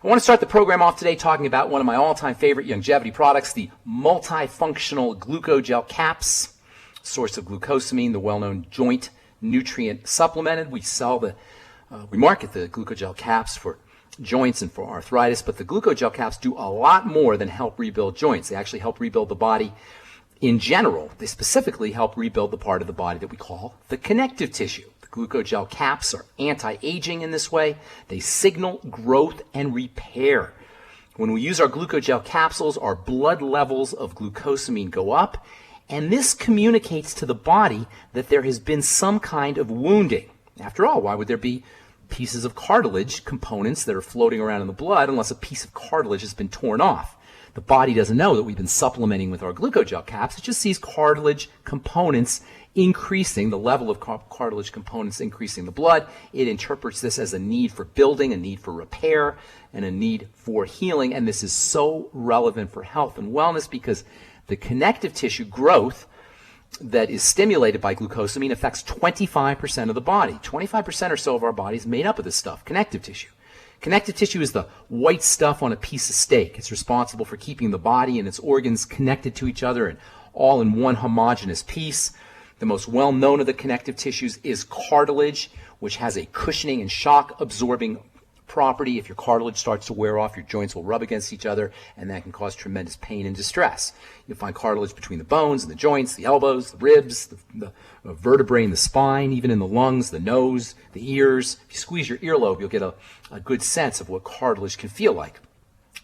I want to start the program off today talking about one of my all-time favorite Youngevity products, the multifunctional Gluco Gel caps, source of glucosamine, the well-known joint nutrient supplemented. We market the Gluco Gel caps for joints and for arthritis, but the Gluco Gel caps do a lot more than help rebuild joints. They actually help rebuild the body in general. They specifically help rebuild the part of the body that we call the connective tissue. Gluco Gel caps are anti-aging in this way. They signal growth and repair. When we use our Gluco Gel capsules, our blood levels of glucosamine go up, and this communicates to the body that there has been some kind of wounding. After all, why would there be pieces of cartilage components that are floating around in the blood unless a piece of cartilage has been torn off? The body doesn't know that we've been supplementing with our Gluco Gel caps. It just sees cartilage components increasing, the level of cartilage components increasing the blood. It interprets this as a need for building, a need for repair, and a need for healing. And this is so relevant for health and wellness because the connective tissue growth that is stimulated by glucosamine affects 25% of the body. 25% or so of our body is made up of this stuff, connective tissue. Connective tissue is the white stuff on a piece of steak. It's responsible for keeping the body and its organs connected to each other and all in one homogeneous piece. The most well-known of the connective tissues is cartilage, which has a cushioning and shock-absorbing property. If your cartilage starts to wear off, your joints will rub against each other, and that can cause tremendous pain and distress. You'll find cartilage between the bones and the joints, the elbows, the ribs, the vertebrae in the spine, even in the lungs, the nose, the ears. If you squeeze your earlobe, you'll get a good sense of what cartilage can feel like.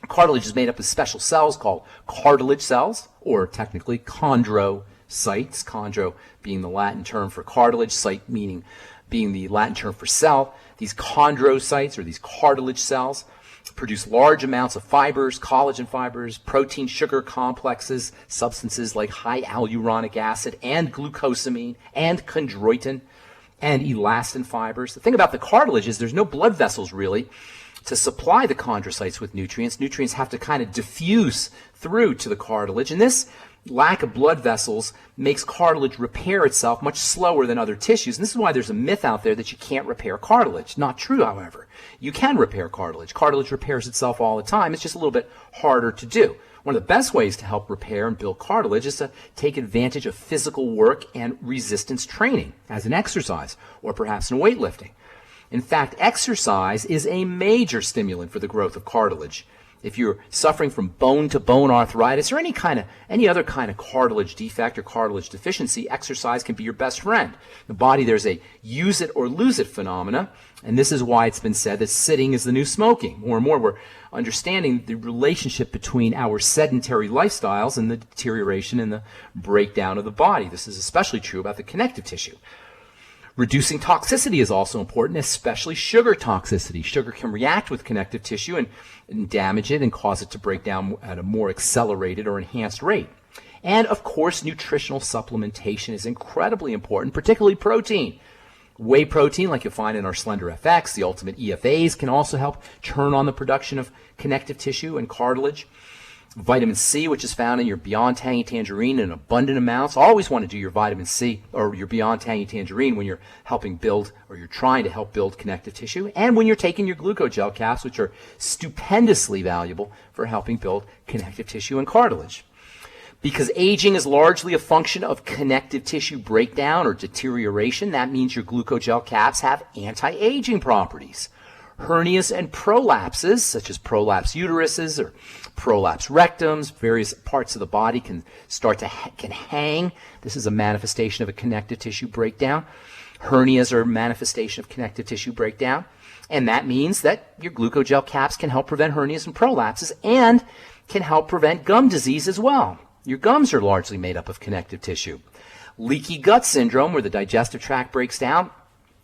Cartilage is made up of special cells called cartilage cells, or technically chondrocytes. Chondro being the Latin term for cartilage, cyte being the Latin term for cell. These chondrocytes, or these cartilage cells, produce large amounts of fibers, collagen fibers, protein sugar complexes, substances like high hyaluronic acid and glucosamine and chondroitin and elastin fibers. The thing about the cartilage is there's no blood vessels really to supply the chondrocytes with nutrients. Nutrients have to kind of diffuse through to the cartilage, and this lack of blood vessels makes cartilage repair itself much slower than other tissues. And this is why there's a myth out there that you can't repair cartilage. Not true, however. You can repair cartilage. Cartilage repairs itself all the time. It's just a little bit harder to do. One of the best ways to help repair and build cartilage is to take advantage of physical work and resistance training as an exercise, or perhaps in weightlifting. In fact, exercise is a major stimulant for the growth of cartilage. If you're suffering from bone-to-bone arthritis or any other kind of cartilage defect or cartilage deficiency, exercise can be your best friend. In the body, there's a use it or lose it phenomena, and this is why it's been said that sitting is the new smoking. More and more, we're understanding the relationship between our sedentary lifestyles and the deterioration and the breakdown of the body. This is especially true about the connective tissue. Reducing toxicity is also important, especially sugar toxicity. Sugar can react with connective tissue and damage it and cause it to break down at a more accelerated or enhanced rate. And of course, nutritional supplementation is incredibly important, particularly protein. Whey protein, like you'll find in our Slender FX, the Ultimate EFAs, can also help turn on the production of connective tissue and cartilage. Vitamin C, which is found in your Beyond Tangy Tangerine in abundant amounts. Always want to do your vitamin C or your Beyond Tangy Tangerine when you're helping build or you're trying to help build connective tissue, and when you're taking your Gluco Gel caps, which are stupendously valuable for helping build connective tissue and cartilage. Because aging is largely a function of connective tissue breakdown or deterioration, that means your Gluco Gel caps have anti-aging properties. Hernias and prolapses, such as prolapse uteruses or prolapse rectums, various parts of the body can hang. This is a manifestation of a connective tissue breakdown. Hernias are a manifestation of connective tissue breakdown, and that means that your Gluco Gel caps can help prevent hernias and prolapses and can help prevent gum disease as well. Your gums are largely made up of connective tissue. Leaky gut syndrome, where the digestive tract breaks down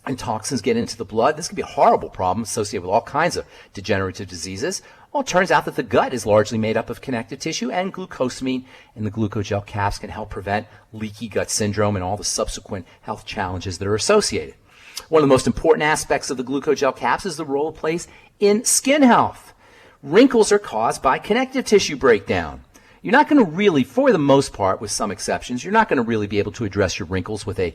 and toxins get into the blood. This can be a horrible problem associated with all kinds of degenerative diseases. Well, it turns out that the gut is largely made up of connective tissue, and glucosamine and the Gluco Gel caps can help prevent leaky gut syndrome and all the subsequent health challenges that are associated. One of the most important aspects of the Gluco Gel caps is the role it plays in skin health. Wrinkles are caused by connective tissue breakdown. You're not going to really, for the most part, with some exceptions, you're not going to really be able to address your wrinkles with a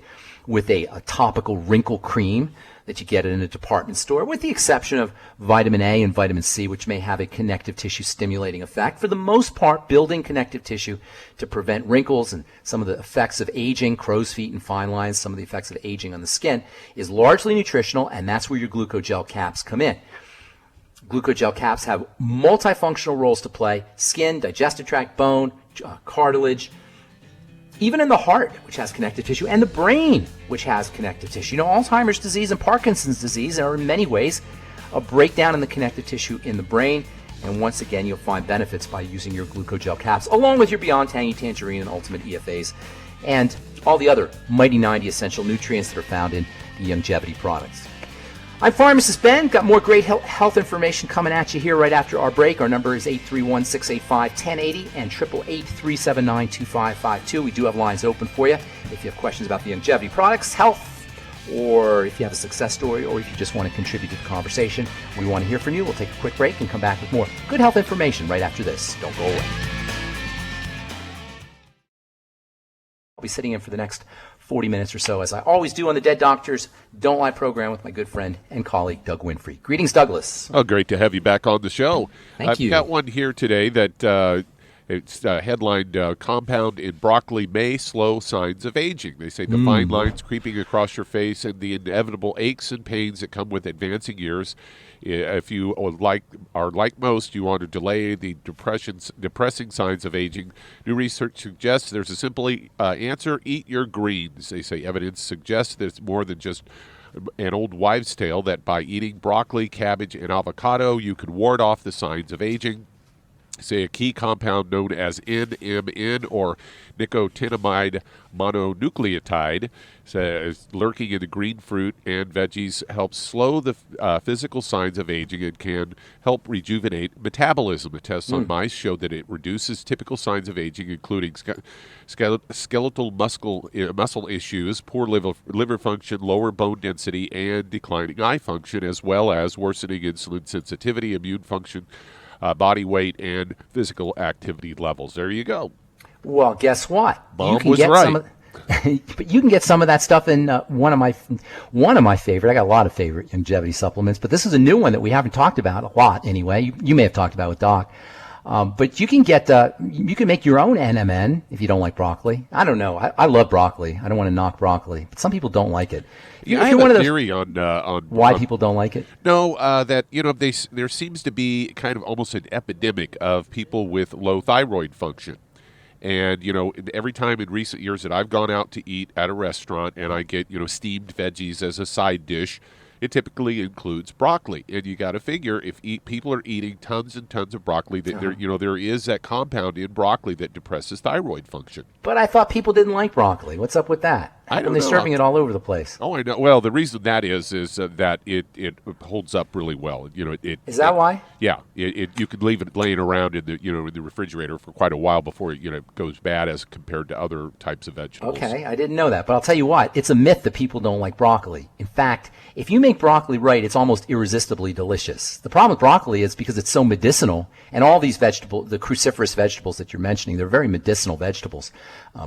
topical wrinkle cream. that you get in a department store, with the exception of vitamin A and vitamin C, which may have a connective tissue stimulating effect. For the most part, building connective tissue to prevent wrinkles and some of the effects of aging, crow's feet and fine lines, some of the effects of aging on the skin, is largely nutritional, and that's where your Gluco Gel caps come in. Gluco Gel caps have multifunctional roles to play: skin, digestive tract, bone, cartilage, even in the heart, which has connective tissue, and the brain, which has connective tissue. You know, Alzheimer's disease and Parkinson's disease are in many ways a breakdown in the connective tissue in the brain. And once again, you'll find benefits by using your Gluco Gel caps, along with your Beyond Tangy Tangerine and Ultimate EFAs, and all the other Mighty 90 essential nutrients that are found in the Youngevity products. I'm Pharmacist Ben. Got more great health information coming at you here right after our break. Our number is 831-685-1080 and 888-379-2552. We do have lines open for you if you have questions about the Youngevity products, health, or if you have a success story, or if you just want to contribute to the conversation. We want to hear from you. We'll take a quick break and come back with more good health information right after this. Don't go away. I'll be sitting in for the next 40 minutes or so, as I always do on the Dead Doctors Don't Lie program with my good friend and colleague, Doug Winfrey. Greetings, Douglas. Oh, great to have you back on the show. Thank you. I've got one here today that it's headlined, Compound in Broccoli May Slow Signs of Aging. They say the fine lines creeping across your face and the inevitable aches and pains that come with advancing years. If you are like most, you want to delay the depressing signs of aging. New research suggests there's a simple answer: eat your greens. They say evidence suggests there's more than just an old wives' tale, that by eating broccoli, cabbage, and avocado, you can ward off the signs of aging. Say a key compound known as NMN, or nicotinamide mononucleotide, lurking in the green fruit and veggies, helps slow the physical signs of aging and can help rejuvenate metabolism. The tests on mice showed that it reduces typical signs of aging, including skeletal muscle issues, poor liver function, lower bone density, and declining eye function, as well as worsening insulin sensitivity, immune function, body weight, and physical activity levels. There you go. Well, guess what? Mom was right. But you can get some of that stuff in one of my favorite. I got a lot of favorite Youngevity supplements, but this is a new one that we haven't talked about a lot anyway. You may have talked about with Doc. But you can make your own NMN if you don't like broccoli. I don't know. I love broccoli. I don't want to knock broccoli, but some people don't like it. Yeah, I have a theory on why people don't like it. No, that there seems to be kind of almost an epidemic of people with low thyroid function. And, every time in recent years that I've gone out to eat at a restaurant and I get, steamed veggies as a side dish, it typically includes broccoli. And you got to figure, if people are eating tons and tons of broccoli, that there is that compound in broccoli that depresses thyroid function. But I thought people didn't like broccoli. What's up with that? I don't know. They're serving it all over the place. Oh, I know. Well, the reason that is that it holds up really well. Is that why? Yeah. You could leave it laying around in the refrigerator for quite a while before it goes bad as compared to other types of vegetables. Okay, I didn't know that. But I'll tell you what, it's a myth that people don't like broccoli. In fact, if you make broccoli right, it's almost irresistibly delicious. The problem with broccoli is because it's so medicinal, and all these vegetables, the cruciferous vegetables that you're mentioning, they're very medicinal vegetables.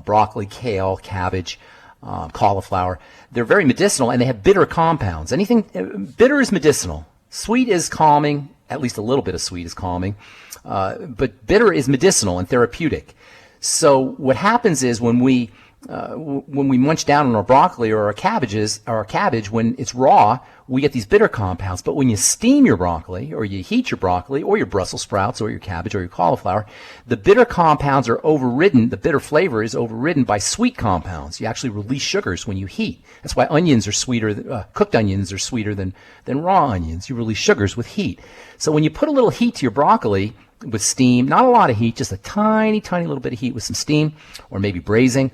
Broccoli, kale, cabbage, cauliflower. They're very medicinal, and they have bitter compounds. Bitter is medicinal. Sweet is calming. At least a little bit of sweet is calming. But bitter is medicinal and therapeutic. So what happens is when we munch down on our broccoli or our cabbage, when it's raw, we get these bitter compounds. But when you steam your broccoli, or you heat your broccoli, or your Brussels sprouts, or your cabbage, or your cauliflower, the bitter compounds are overridden. The bitter flavor is overridden by sweet compounds. You actually release sugars when you heat. That's why onions are sweeter. Cooked onions are sweeter than raw onions. You release sugars with heat. So when you put a little heat to your broccoli with steam, not a lot of heat, just a tiny, tiny little bit of heat with some steam, or maybe braising,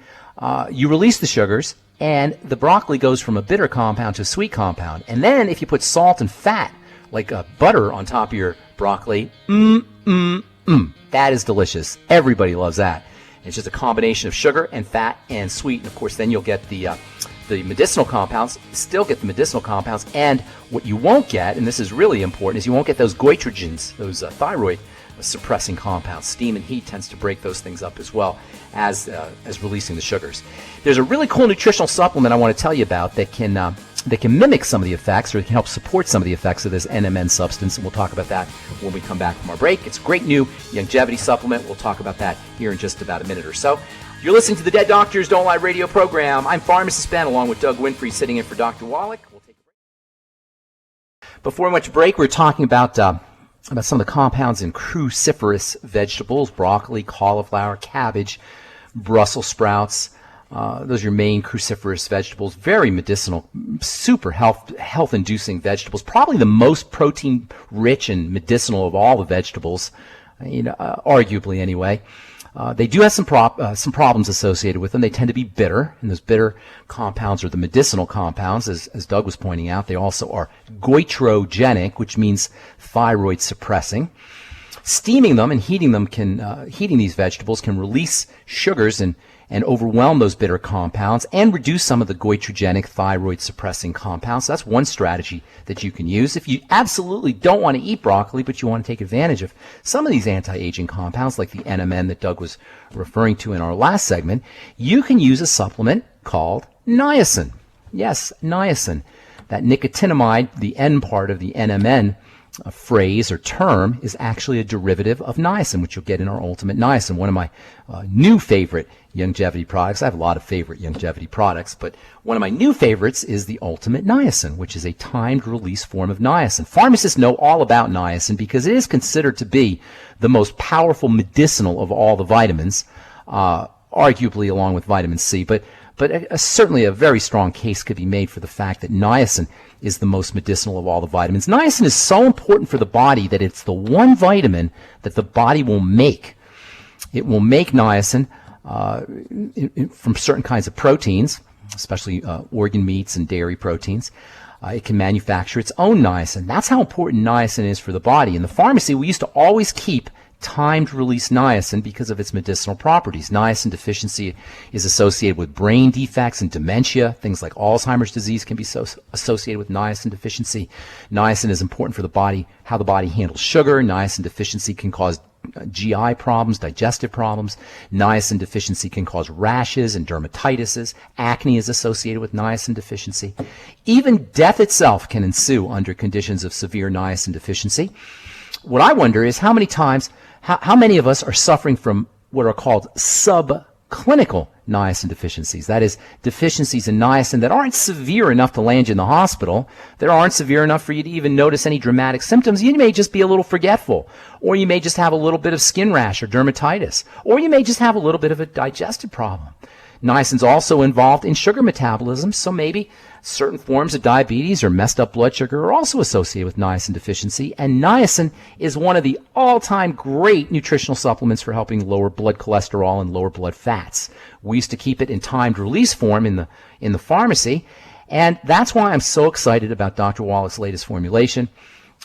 you release the sugars, and the broccoli goes from a bitter compound to a sweet compound. And then if you put salt and fat, like butter, on top of your broccoli, that is delicious. Everybody loves that. It's just a combination of sugar and fat and sweet. And of course, then you'll get the medicinal compounds, still get the medicinal compounds. And what you won't get, and this is really important, is you won't get those goitrogens, those thyroid suppressing compounds. Steam and heat tends to break those things up as well as releasing the sugars. There's a really cool nutritional supplement I want to tell you about that can mimic some of the effects, or can help support some of the effects of this NMN substance, and we'll talk about that when we come back from our break. It's a great new Youngevity supplement. We'll talk about that here in just about a minute or so. You're listening to the Dead Doctors Don't Lie radio program. I'm Pharmacist Ben, along with Doug Winfrey, sitting in for Dr. Wallach. We'll take a break. Before we went to break, we were talking about some of the compounds in cruciferous vegetables: broccoli, cauliflower, cabbage, Brussels sprouts. Those are your main cruciferous vegetables. Very medicinal, super health-inducing vegetables. Probably the most protein-rich and medicinal of all the vegetables, arguably anyway. They do have some problems associated with them. They tend to be bitter, and those bitter compounds are the medicinal compounds, as Doug was pointing out. They also are goitrogenic, which means thyroid suppressing. Steaming them and heating these vegetables can release sugars and overwhelm those bitter compounds and reduce some of the goitrogenic thyroid suppressing compounds. So that's one strategy that you can use. If you absolutely don't want to eat broccoli, but you want to take advantage of some of these anti-aging compounds, like the NMN that Doug was referring to in our last segment, you can use a supplement called niacin. Yes, niacin. That nicotinamide, the N part of the NMN phrase or term, is actually a derivative of niacin, which you'll get in our Ultimate Niacin, one of my new favorite Youngevity products. I have a lot of favorite Youngevity products, but one of my new favorites is the Ultimate Niacin, which is a timed release form of niacin. Pharmacists know all about niacin because it is considered to be the most powerful medicinal of all the vitamins, arguably along with vitamin C, but certainly a very strong case could be made for the fact that niacin is the most medicinal of all the vitamins. Niacin is so important for the body that it's the one vitamin that the body will make. It will make niacin from certain kinds of proteins, especially organ meats and dairy proteins. It can manufacture its own niacin. That's how important niacin is for the body. In the pharmacy, we used to always keep timed release niacin because of its medicinal properties. Niacin deficiency is associated with brain defects and dementia. Things like Alzheimer's disease can be associated with niacin deficiency. Niacin is important for the body, how the body handles sugar. Niacin deficiency can cause GI problems, digestive problems. Niacin deficiency can cause rashes and dermatitis. Acne is associated with niacin deficiency. Even death itself can ensue under conditions of severe niacin deficiency. What I wonder is how many of us are suffering from what are called subclinical niacin deficiencies. That is, deficiencies in niacin that aren't severe enough to land you in the hospital, that aren't severe enough for you to even notice any dramatic symptoms. You may just be a little forgetful, or you may just have a little bit of skin rash or dermatitis, or you may just have a little bit of a digestive problem. Niacin's also involved in sugar metabolism, so maybe certain forms of diabetes or messed up blood sugar are also associated with niacin deficiency, and niacin is one of the all-time great nutritional supplements for helping lower blood cholesterol and lower blood fats. We used to keep it in timed release form in the pharmacy, and that's why I'm so excited about Dr. Wallach's latest formulation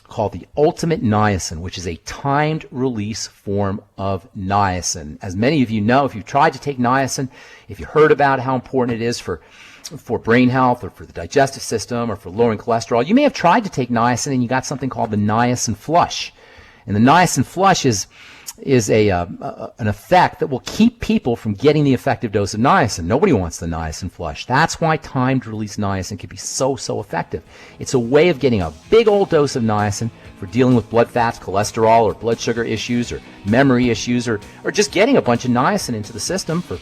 called the Ultimate Niacin, which is a timed release form of niacin. As many of you know, if you've tried to take niacin, if you heard about how important it is for brain health or for the digestive system or for lowering cholesterol, you may have tried to take niacin and you got something called the niacin flush. And the niacin flush is an effect that will keep people from getting the effective dose of niacin. Nobody wants the niacin flush. That's why timed release niacin can be so effective. It's a way of getting a big old dose of niacin for dealing with blood fats, cholesterol, or blood sugar issues, or memory issues, or just getting a bunch of niacin into the system for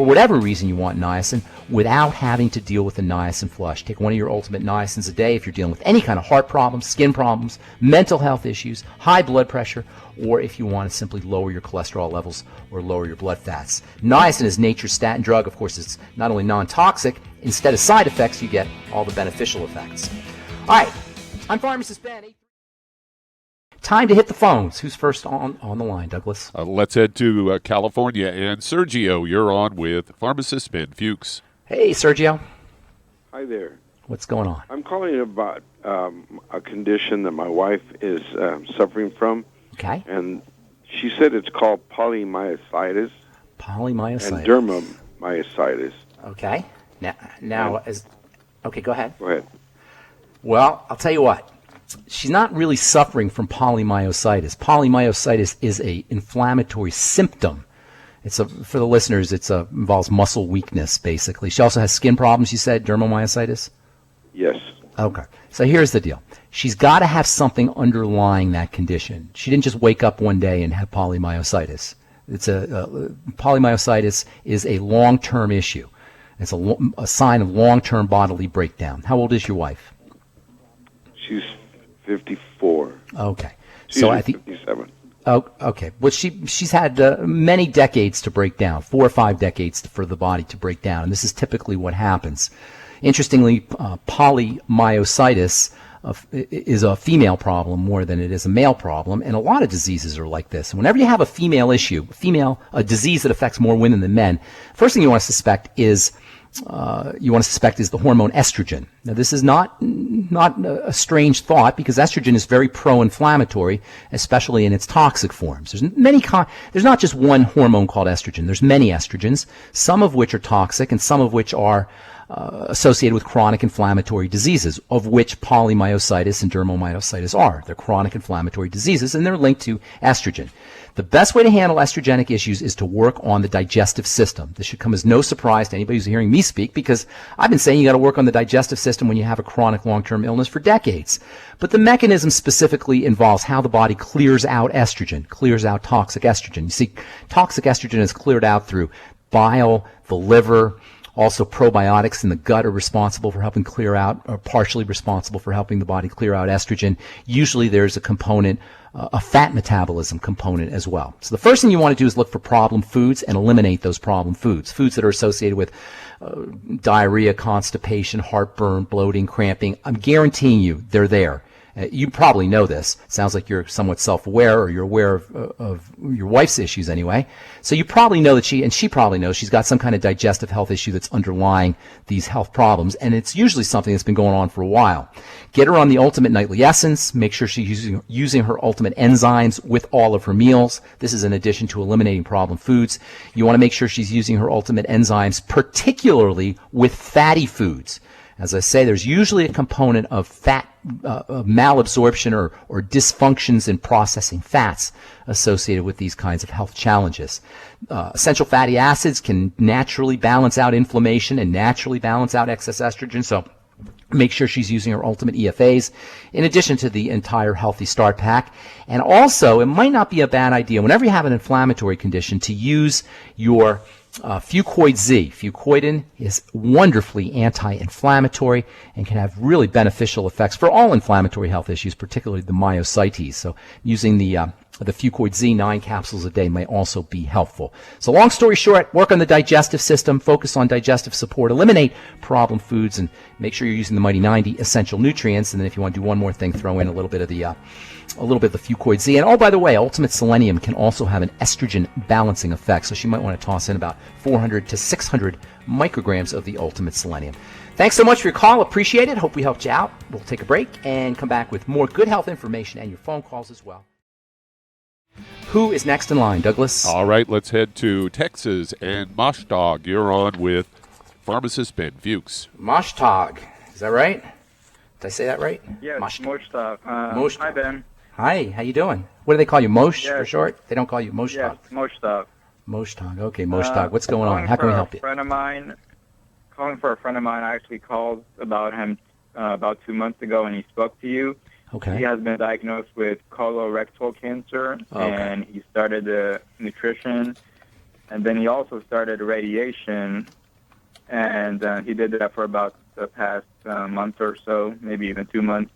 whatever reason you want niacin without having to deal with the niacin flush. Take one of your Ultimate Niacins a day if you're dealing with any kind of heart problems, skin problems, mental health issues, high blood pressure, or if you want to simply lower your cholesterol levels or lower your blood fats. Niacin is nature's statin drug. Of course, it's not only non-toxic, instead of side effects, you get all the beneficial effects. All right, I'm Pharmacist Ben. Time to hit the phones. Who's first on the line, Douglas? Let's head to California. And Sergio, you're on with Pharmacist Ben Fuchs. Hey, Sergio. Hi there. What's going on? I'm calling about a condition that my wife is suffering from. Okay. And she said it's called polymyositis. Polymyositis. And dermamyositis. Okay. Now, okay, go ahead. Go ahead. Well, I'll tell you what. she's not really suffering from polymyositis. Polymyositis is a inflammatory symptom. For the listeners, involves muscle weakness, basically. She also has skin problems, you said, dermomyositis? Yes. Okay. So here's the deal. She's got to have something underlying that condition. She didn't just wake up one day and have polymyositis. Polymyositis is a long-term issue. It's a sign of long-term bodily breakdown. How old is your wife? She's 54. Okay. She's So I think 57. Oh, okay. Well, she's had many decades to break down, 4 or 5 decades for the body to break down, and this is typically what happens. Interestingly, polymyositis is a female problem more than it is a male problem, and a lot of diseases are like this. Whenever you have a female issue, a disease that affects more women than men, first thing you want to suspect is the hormone estrogen. Now, this is not a strange thought, because estrogen is very pro-inflammatory, especially in its toxic forms. There's not just one hormone called estrogen. There's many estrogens, some of which are toxic and some of which are associated with chronic inflammatory diseases, of which polymyositis and dermomyositis are. They're chronic inflammatory diseases, and they're linked to estrogen. The best way to handle estrogenic issues is to work on the digestive system. This should come as no surprise to anybody who's hearing me speak, because I've been saying you got to work on the digestive system when you have a chronic long-term illness for decades. But the mechanism specifically involves how the body clears out estrogen, clears out toxic estrogen. You see, toxic estrogen is cleared out through bile, the liver. Also, probiotics in the gut are responsible for helping clear out, or partially responsible for helping the body clear out estrogen. Usually there's a component, a fat metabolism component as well. So the first thing you want to do is look for problem foods and eliminate those problem foods. Foods that are associated with diarrhea, constipation, heartburn, bloating, cramping. I'm guaranteeing you they're there. You probably know this. Sounds like you're somewhat self-aware, or you're aware of your wife's issues anyway. So you probably know that she probably knows she's got some kind of digestive health issue that's underlying these health problems, and it's usually something that's been going on for a while. Get her on the Ultimate Nightly Essence. Make sure she's using her Ultimate enzymes with all of her meals. This is in addition to eliminating problem foods. You want to make sure she's using her Ultimate enzymes, particularly with fatty foods. As I say, there's usually a component of fat malabsorption or dysfunctions in processing fats associated with these kinds of health challenges. Essential fatty acids can naturally balance out inflammation and naturally balance out excess estrogen, so make sure she's using her Ultimate EFAs in addition to the entire Healthy Start Pack. And also, it might not be a bad idea, whenever you have an inflammatory condition, to use your Fucoid Z. Fucoidin is wonderfully anti-inflammatory and can have really beneficial effects for all inflammatory health issues, particularly the myositis. So using the Fucoid Z 9 capsules a day may also be helpful. So long story short, work on the digestive system, focus on digestive support, eliminate problem foods, and make sure you're using the Mighty 90 essential nutrients. And then if you want to do one more thing, throw in a little bit of the Fucoid Z. And oh, by the way, Ultimate Selenium can also have an estrogen balancing effect, so she might want to toss in about 400 to 600 micrograms of the Ultimate Selenium. Thanks so much for your call. Appreciate it. Hope we helped you out. We'll take a break and come back with more good health information and your phone calls as well. Who is next in line, Douglas? All right, let's head to Texas. And Moshtagh, you're on with Pharmacist Ben Fuchs. Moshtagh. Is that right? Did I say that right? Yes, Moshtagh. Moshtagh. Hi, Ben. Hi, how you doing? What do they call you, Mosh for short? They don't call you Moshtagh. Yes, Moshtagh. Moshtagh. Okay, Moshtagh. What's going on? How can we help you? Calling for a friend of mine. I actually called about him about 2 months ago, and he spoke to you. Okay. He has been diagnosed with colorectal cancer, and he started the nutrition, and then he also started radiation, and he did that for about the past month or so, maybe even 2 months.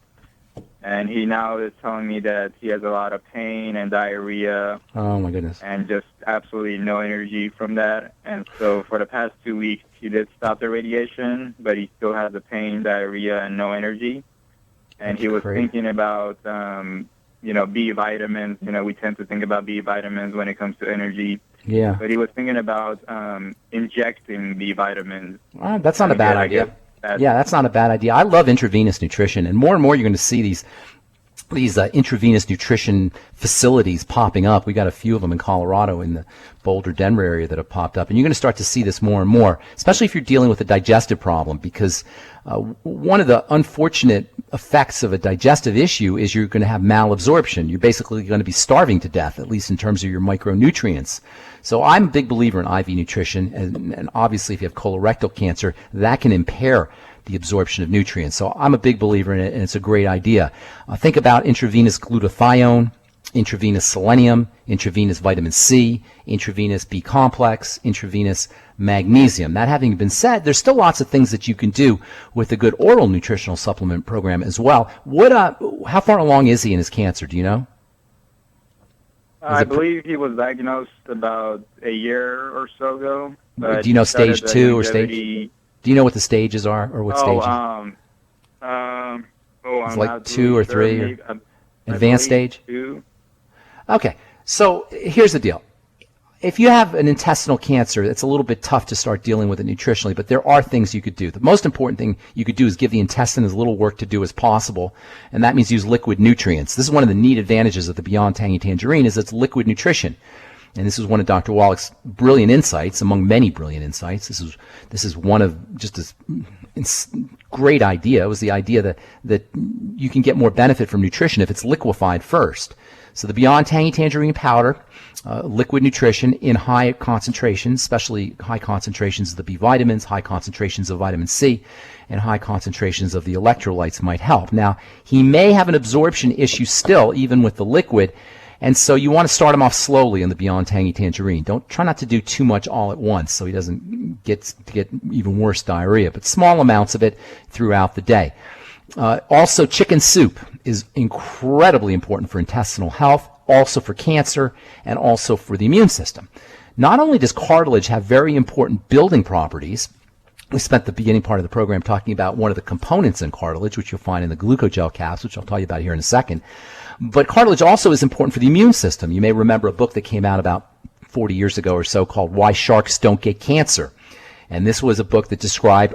And he now is telling me that he has a lot of pain and diarrhea. Oh, my goodness. And just absolutely no energy from that. And so for the past 2 weeks, he did stop the radiation, but he still has the pain, diarrhea, and no energy. And he was thinking about, B vitamins. We tend to think about B vitamins when it comes to energy. Yeah. But he was thinking about injecting B vitamins. That's not a bad idea. Yeah, that's not a bad idea. I love intravenous nutrition, and more you're going to see these intravenous nutrition facilities popping up. We got a few of them in Colorado in the Boulder, Denver area that have popped up. And you're going to start to see this more and more, especially if you're dealing with a digestive problem, because one of the unfortunate effects of a digestive issue is you're going to have malabsorption. You're basically going to be starving to death, at least in terms of your micronutrients. So I'm a big believer in IV nutrition, and obviously if you have colorectal cancer, that can impair the absorption of nutrients. So I'm a big believer in it, and it's a great idea. Think about intravenous glutathione, intravenous selenium, intravenous vitamin C, intravenous B complex, intravenous magnesium. That having been said, there's still lots of things that you can do with a good oral nutritional supplement program as well. How far along is he in his cancer? Do you know? I believe he was diagnosed about a year or so ago. Do you know stage 2 or stage? Do you know what the stages are, or what stages? It's like 2 or 3, or advanced stage. 2. Okay, so here's the deal. If you have an intestinal cancer, it's a little bit tough to start dealing with it nutritionally, but there are things you could do. The most important thing you could do is give the intestine as little work to do as possible, and that means use liquid nutrients. This is one of the neat advantages of the Beyond Tangy Tangerine, is it's liquid nutrition. And this is one of Dr. Wallach's brilliant insights, among many brilliant insights. This is one of just this great idea. It was the idea that you can get more benefit from nutrition if it's liquefied first. So the Beyond Tangy Tangerine powder, liquid nutrition in high concentrations, especially high concentrations of the B vitamins, high concentrations of vitamin C, and high concentrations of the electrolytes might help. Now, he may have an absorption issue still, even with the liquid, and so you want to start him off slowly in the Beyond Tangy Tangerine. Try not to do too much all at once so he doesn't get even worse diarrhea, but small amounts of it throughout the day. Also, chicken soup is incredibly important for intestinal health, also for cancer, and also for the immune system. Not only does cartilage have very important building properties, we spent the beginning part of the program talking about one of the components in cartilage, which you'll find in the Gluco Gel caps, which I'll tell you about here in a second. But cartilage also is important for the immune system. You may remember a book that came out about 40 years ago or so called Why Sharks Don't Get Cancer. And this was a book that described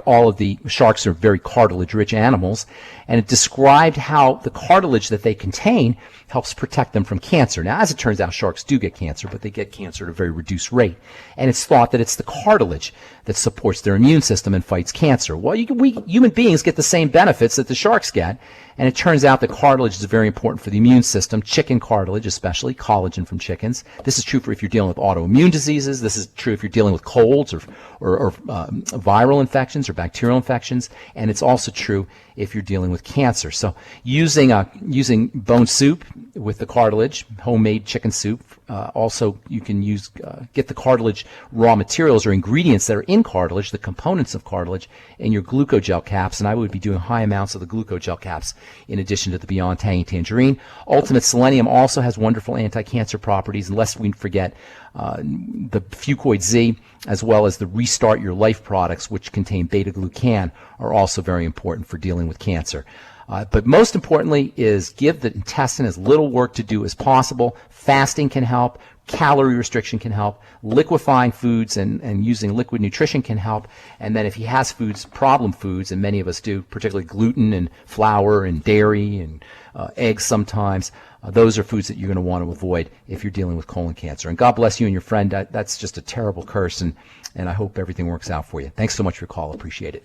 sharks are very cartilage-rich animals, and it described how the cartilage that they contain helps protect them from cancer. Now, as it turns out, sharks do get cancer, but they get cancer at a very reduced rate. And it's thought that it's the cartilage that supports their immune system and fights cancer. Well, we human beings get the same benefits that the sharks get, and it turns out that cartilage is very important for the immune system, chicken cartilage especially, collagen from chickens. This is true for if you're dealing with autoimmune diseases. This is true if you're dealing with colds or viral infections or bacterial infections, and it's also true if you're dealing with cancer. So using bone soup with the cartilage, homemade chicken soup. Also, you can get the cartilage raw materials or ingredients that are in cartilage, the components of cartilage, in your Gluco Gel caps, and I would be doing high amounts of the Gluco Gel caps in addition to the Beyond Tangy Tangerine. Ultimate Selenium also has wonderful anti-cancer properties, and lest we forget the Fucoid Z, as well as the Restart Your Life products, which contain beta-glucan, are also very important for dealing with cancer. But most importantly is give the intestine as little work to do as possible. Fasting can help. Calorie restriction can help. Liquefying foods and using liquid nutrition can help. And then if he has problem foods, and many of us do, particularly gluten and flour and dairy and eggs sometimes, those are foods that you're going to want to avoid if you're dealing with colon cancer. And God bless you and your friend. That's just a terrible curse, and I hope everything works out for you. Thanks so much for your call. Appreciate it.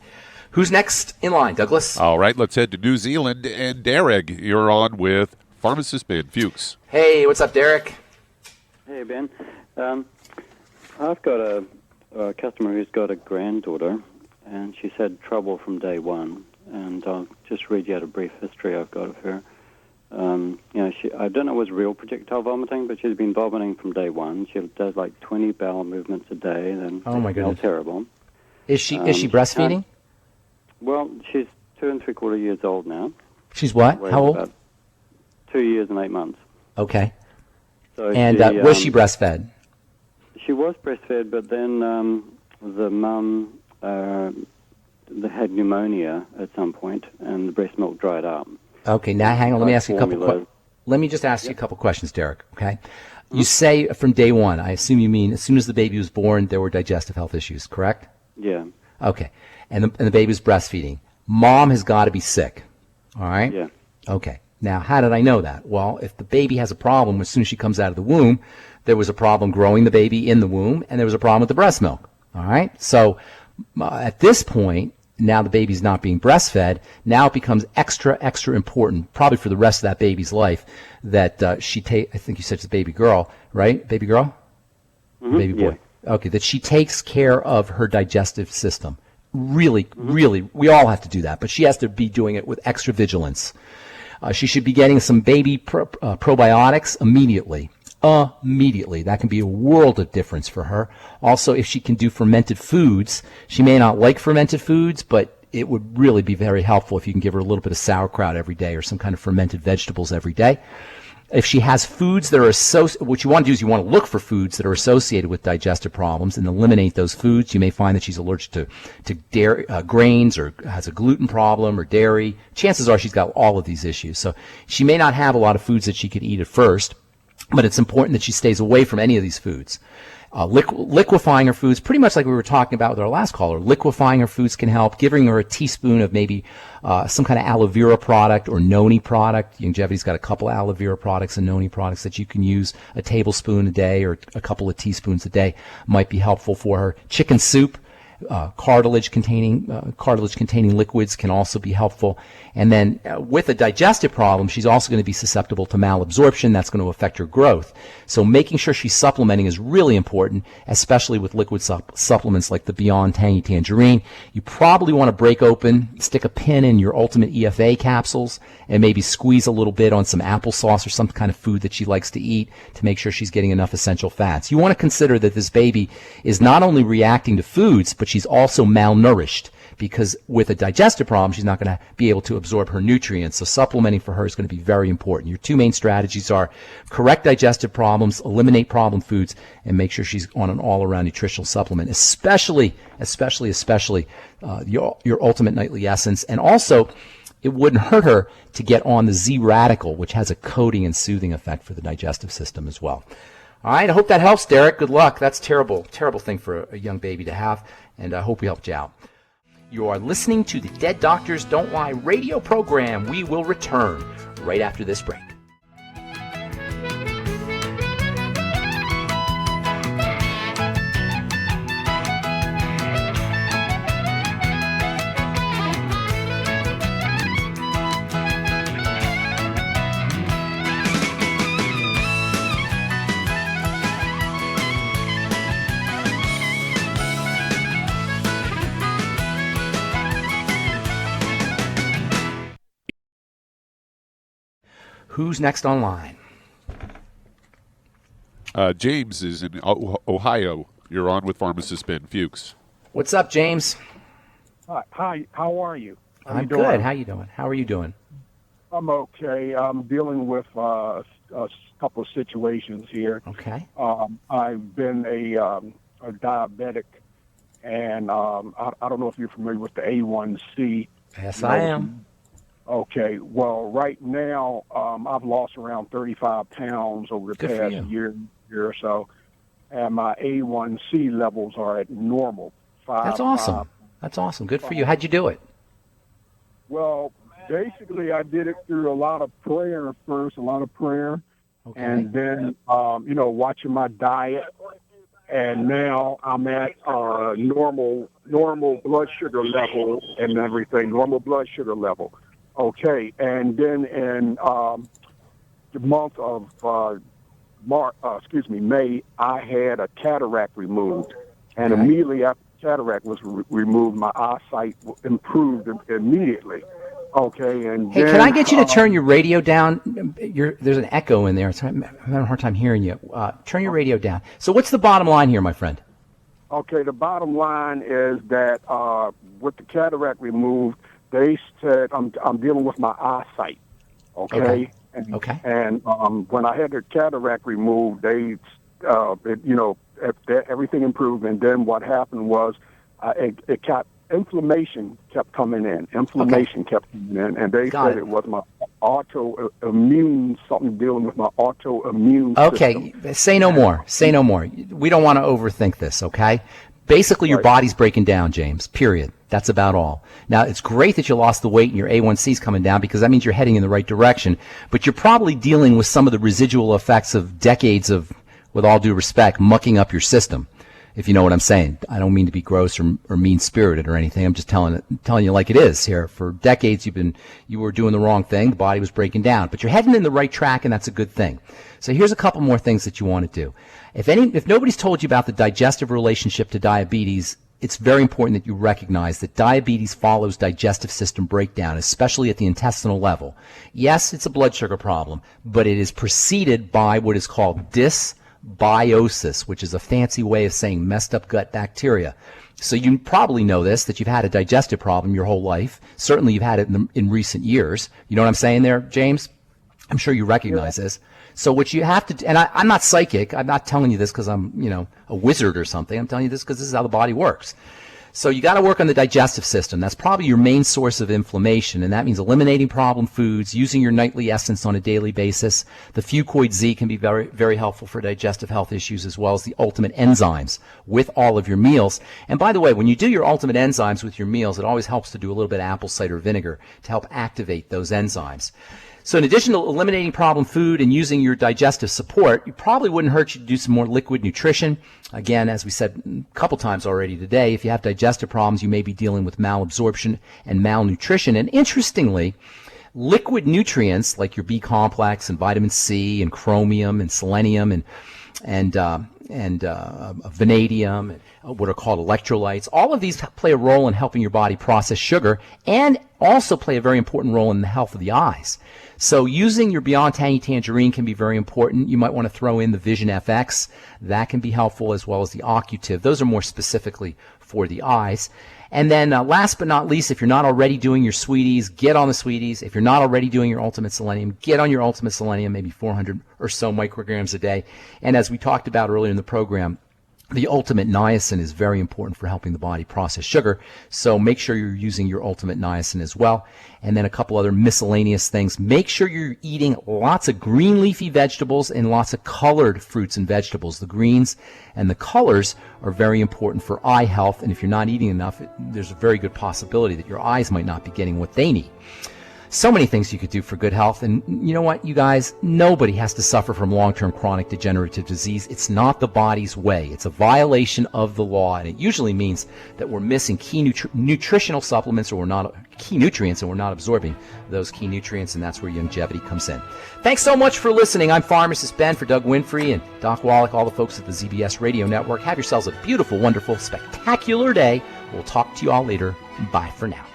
Who's next in line, Douglas? All right, let's head to New Zealand. And Darag, you're on with Pharmacist Ben Fuchs. Hey, what's up, Derek? Hey, Ben. I've got a customer who's got a granddaughter, and she's had trouble from day one. And I'll just read you out a brief history I've got of her. I don't know if it was real projectile vomiting, but she's been vomiting from day one. She does like 20 bowel movements a day, and oh my goodness, terrible. Is she breastfeeding? Well, she's 2 3/4 years old now. She's what? How old? About 2 years and 8 months. Okay. So and was she breastfed? She was breastfed, but then the mum had pneumonia at some point, and the breast milk dried up. Okay, now hang on. Let me ask you a couple. Let me just ask you a couple questions, Derek. Okay. You say from day one. I assume you mean as soon as the baby was born, there were digestive health issues, correct? Yeah. Okay. And the baby was breastfeeding. Mom has got to be sick. All right? Yeah. Okay. Now, how did I know that? Well, if the baby has a problem as soon as she comes out of the womb, there was a problem growing the baby in the womb, and there was a problem with the breast milk. All right? So at this point, now the baby's not being breastfed. Now it becomes extra important, probably for the rest of that baby's life, that she take. I think you said it's a baby girl, right? Baby girl? Mm-hmm. Baby boy. Yeah. Okay, that she takes care of her digestive system. Really, we all have to do that, but she has to be doing it with extra vigilance. She should be getting some baby probiotics immediately. That can be a world of difference for her. Also, if she can do fermented foods, she may not like fermented foods, but it would really be very helpful if you can give her a little bit of sauerkraut every day or some kind of fermented vegetables every day. If she has foods that are what you want to do is you want to look for foods that are associated with digestive problems and eliminate those foods. You may find that she's allergic to dairy, grains, or has a gluten problem, or dairy. Chances are she's got all of these issues. So she may not have a lot of foods that she could eat at first, but it's important that she stays away from any of these foods. Liquefying her foods, pretty much like we were talking about with our last caller. Liquefying her foods can help. Giving her a teaspoon of maybe some kind of aloe vera product or noni product. Youngevity's got a couple aloe vera products and noni products that you can use. A tablespoon a day or a couple of teaspoons a day might be helpful for her. Chicken soup. Cartilage-containing liquids can also be helpful. And then with a digestive problem, she's also going to be susceptible to malabsorption. That's going to affect her growth. So making sure she's supplementing is really important, especially with liquid supplements like the Beyond Tangy Tangerine. You probably want to break open, stick a pin in your Ultimate EFA capsules, and maybe squeeze a little bit on some applesauce or some kind of food that she likes to eat to make sure she's getting enough essential fats. You want to consider that this baby is not only reacting to foods, but she's also malnourished, because with a digestive problem, she's not going to be able to absorb her nutrients. So supplementing for her is going to be very important. Your two main strategies are correct digestive problems, eliminate problem foods, and make sure she's on an all-around nutritional supplement, especially your Ultimate Nightly Essence. And also, it wouldn't hurt her to get on the Z Radical, which has a coating and soothing effect for the digestive system as well. All right, I hope that helps, Derek. Good luck. That's terrible thing for a young baby to have, and I hope we helped you out. You are listening to the Dead Doctors Don't Lie radio program. We will return right after this break. Who's next online? James is in Ohio. You're on with Pharmacist Ben Fuchs. What's up, James? Hi. How are you? I'm good. How you doing? How are you doing? I'm okay. I'm dealing with a couple of situations here. Okay. I've been a diabetic, and I don't know if you're familiar with the A1C. Yes, I am. Okay. Well, right now, I've lost around 35 pounds over the past year or so, and my A1C levels are at normal. That's awesome. That's awesome. Good for you. How'd you do it? Well, basically, I did it through a lot of prayer first, okay. And then, watching my diet. And now I'm at normal blood sugar level and everything, normal blood sugar level. Okay, and then in the month of May, I had a cataract removed, and immediately after cataract was removed, my eyesight improved immediately. Okay, and hey, then, can I get you to turn your radio down? There's an echo in there. I'm having a hard time hearing you. Turn your radio down. So what's the bottom line here, my friend? Okay, the bottom line is that with the cataract removed, they said I'm dealing with my eyesight. Okay. And when I had the cataract removed, they everything improved, and then what happened was inflammation kept coming in. And they said it was my autoimmune, something dealing with my autoimmune system. Okay, say no more. We don't want to overthink this, okay? Basically, your body's breaking down, James, period. That's about all. Now, it's great that you lost the weight and your A1C is coming down because that means you're heading in the right direction, but you're probably dealing with some of the residual effects of decades of, with all due respect, mucking up your system, if you know what I'm saying. I don't mean to be gross or mean-spirited or anything. I'm just telling you like it is here. For decades, you were doing the wrong thing. The body was breaking down, but you're heading in the right track, and that's a good thing. So here's a couple more things that you want to do. If nobody's told you about the digestive relationship to diabetes, it's very important that you recognize that diabetes follows digestive system breakdown, especially at the intestinal level. Yes, it's a blood sugar problem, but it is preceded by what is called dysbiosis, which is a fancy way of saying messed up gut bacteria. So you probably know this, that you've had a digestive problem your whole life. Certainly you've had it in recent years. You know what I'm saying there, James? I'm sure you recognize this. So what you have to do, and I'm not psychic. I'm not telling you this because I'm, a wizard or something. I'm telling you this because this is how the body works. So you got to work on the digestive system. That's probably your main source of inflammation, and that means eliminating problem foods, using your nightly essence on a daily basis. The Fucoid Z can be very, very helpful for digestive health issues, as well as the ultimate enzymes with all of your meals. And by the way, when you do your ultimate enzymes with your meals, it always helps to do a little bit of apple cider vinegar to help activate those enzymes. So in addition to eliminating problem food and using your digestive support, it probably wouldn't hurt you to do some more liquid nutrition. Again, as we said a couple times already today, if you have digestive problems, you may be dealing with malabsorption and malnutrition. And interestingly, liquid nutrients like your B complex and vitamin C and chromium and selenium and vanadium, and what are called electrolytes. All of these play a role in helping your body process sugar and also play a very important role in the health of the eyes. So using your Beyond Tangy Tangerine can be very important. You might want to throw in the Vision FX. That can be helpful, as well as the Occutive. Those are more specifically for the eyes. And then last but not least, if you're not already doing your sweeties, get on the sweeties. If you're not already doing your Ultimate Selenium, get on your Ultimate Selenium, maybe 400 or so micrograms a day. And as we talked about earlier in the program, the ultimate niacin is very important for helping the body process sugar, so make sure you're using your ultimate niacin as well. And then a couple other miscellaneous things. Make sure you're eating lots of green leafy vegetables and lots of colored fruits and vegetables. The greens and the colors are very important for eye health, and if you're not eating enough, there's a very good possibility that your eyes might not be getting what they need. So many things you could do for good health. And you know what, you guys? Nobody has to suffer from long-term chronic degenerative disease. It's not the body's way. It's a violation of the law, and it usually means that we're missing key nutritional supplements, or we're not key nutrients, and we're not absorbing those key nutrients, and that's where Youngevity comes in. Thanks so much for listening. I'm Pharmacist Ben for Doug Winfrey and Doc Wallach, all the folks at the ZBS Radio Network. Have yourselves a beautiful, wonderful, spectacular day. We'll talk to you all later. Bye for now.